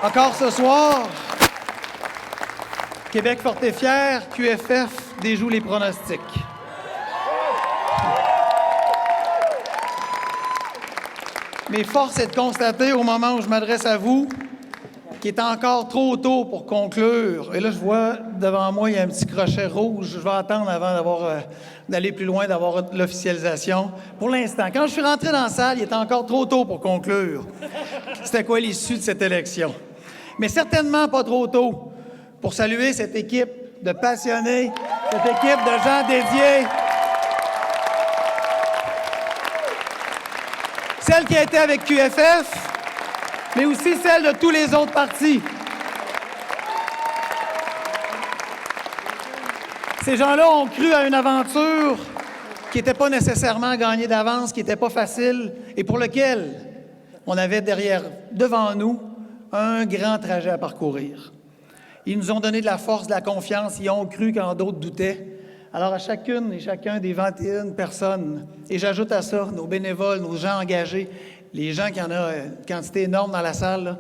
Encore ce soir, Québec fort et fier, QFF déjoue les pronostics. Mais force est de constater, au moment où je m'adresse à vous, qu'il est encore trop tôt pour conclure. Et là, je vois devant moi, il y a un petit crochet rouge. Je vais attendre avant d'aller plus loin, d'avoir l'officialisation. Pour l'instant, quand je suis rentré dans la salle, il était encore trop tôt pour conclure. C'était quoi l'issue de cette élection? Mais certainement pas trop tôt pour saluer cette équipe de passionnés, cette équipe de gens dédiés. Celle qui a été avec QFF, mais aussi celle de tous les autres partis. Ces gens-là ont cru à une aventure qui n'était pas nécessairement gagnée d'avance, qui n'était pas facile et pour laquelle on avait devant nous, un grand trajet à parcourir. Ils nous ont donné de la force, de la confiance, ils ont cru quand d'autres doutaient. Alors à chacune et chacun des 21 personnes, et j'ajoute à ça nos bénévoles, nos gens engagés, les gens qui en ont une quantité énorme dans la salle, là,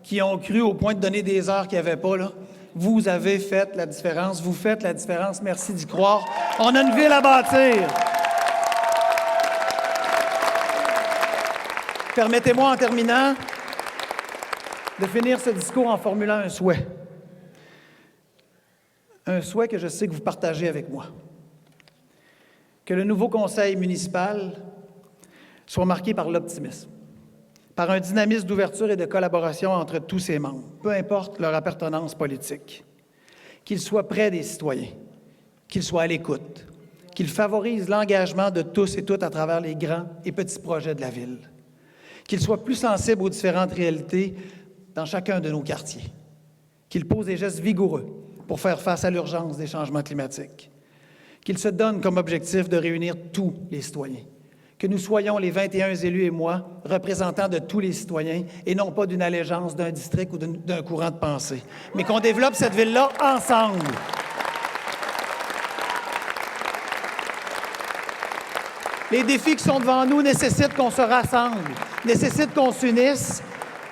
qui ont cru au point de donner des heures qu'il n'y avait pas, là. Vous avez fait la différence, vous faites la différence, merci d'y croire. On a une ville à bâtir. Permettez-moi en terminant de finir ce discours en formulant un souhait. Un souhait que je sais que vous partagez avec moi. Que le nouveau conseil municipal soit marqué par l'optimisme, par un dynamisme d'ouverture et de collaboration entre tous ses membres, peu importe leur appartenance politique. Qu'il soit près des citoyens, qu'il soit à l'écoute, qu'il favorise l'engagement de tous et toutes à travers les grands et petits projets de la ville, qu'il soit plus sensible aux différentes réalités dans chacun de nos quartiers, qu'il pose des gestes vigoureux pour faire face à l'urgence des changements climatiques, qu'il se donne comme objectif de réunir tous les citoyens, que nous soyons les 21 élus et moi, représentants de tous les citoyens et non pas d'une allégeance d'un district ou d'un courant de pensée, mais qu'on développe cette ville-là ensemble. Les défis qui sont devant nous nécessitent qu'on se rassemble, nécessitent qu'on s'unisse,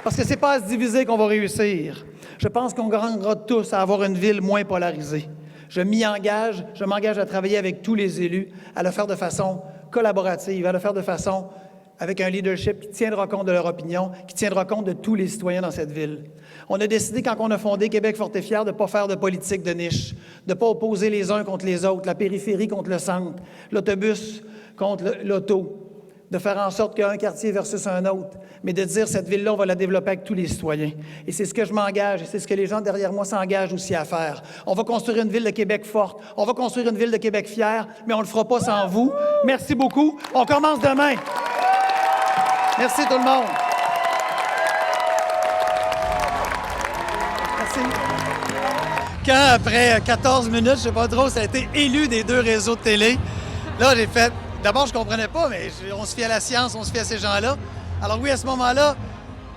parce que ce n'est pas à se diviser qu'on va réussir. Je pense qu'on gagnera tous à avoir une ville moins polarisée. Je m'engage à travailler avec tous les élus, à le faire de façon collaborative, à le faire de façon avec un leadership qui tiendra compte de leur opinion, qui tiendra compte de tous les citoyens dans cette ville. On a décidé, quand on a fondé Québec fort et fier, de ne pas faire de politique de niche, de ne pas opposer les uns contre les autres, la périphérie contre le centre, l'autobus contre l'auto, de faire en sorte qu'un quartier versus un autre, mais de dire cette ville-là, on va la développer avec tous les citoyens. Et c'est ce que je m'engage, et c'est ce que les gens derrière moi s'engagent aussi à faire. On va construire une ville de Québec forte, on va construire une ville de Québec fière, mais on ne le fera pas sans vous. Merci beaucoup. On commence demain. Merci tout le monde. Merci. Quand, après 14 minutes, je sais pas trop, ça a été élu des deux réseaux de télé, là, j'ai fait... D'abord, je ne comprenais pas, mais on se fie à la science, on se fie à ces gens-là. Alors oui, à ce moment-là,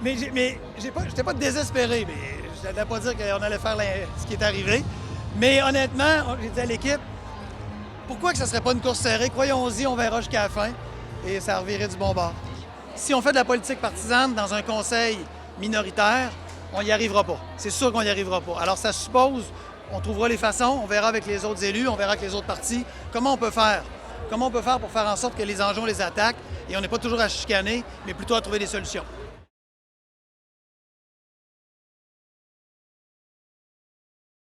mais je n'étais pas désespéré, mais je n'allais pas dire qu'on allait faire ce qui est arrivé. Mais honnêtement, j'ai dit à l'équipe, pourquoi que ce ne serait pas une course serrée? Croyons-y, on verra jusqu'à la fin, et ça revirait du bon bord. Si on fait de la politique partisane dans un conseil minoritaire, on n'y arrivera pas. C'est sûr qu'on n'y arrivera pas. Alors ça suppose, on trouvera les façons, on verra avec les autres élus, on verra avec les autres partis, comment on peut faire. Comment on peut faire pour faire en sorte que les enjeux, on les attaque et on n'est pas toujours à chicaner, mais plutôt à trouver des solutions.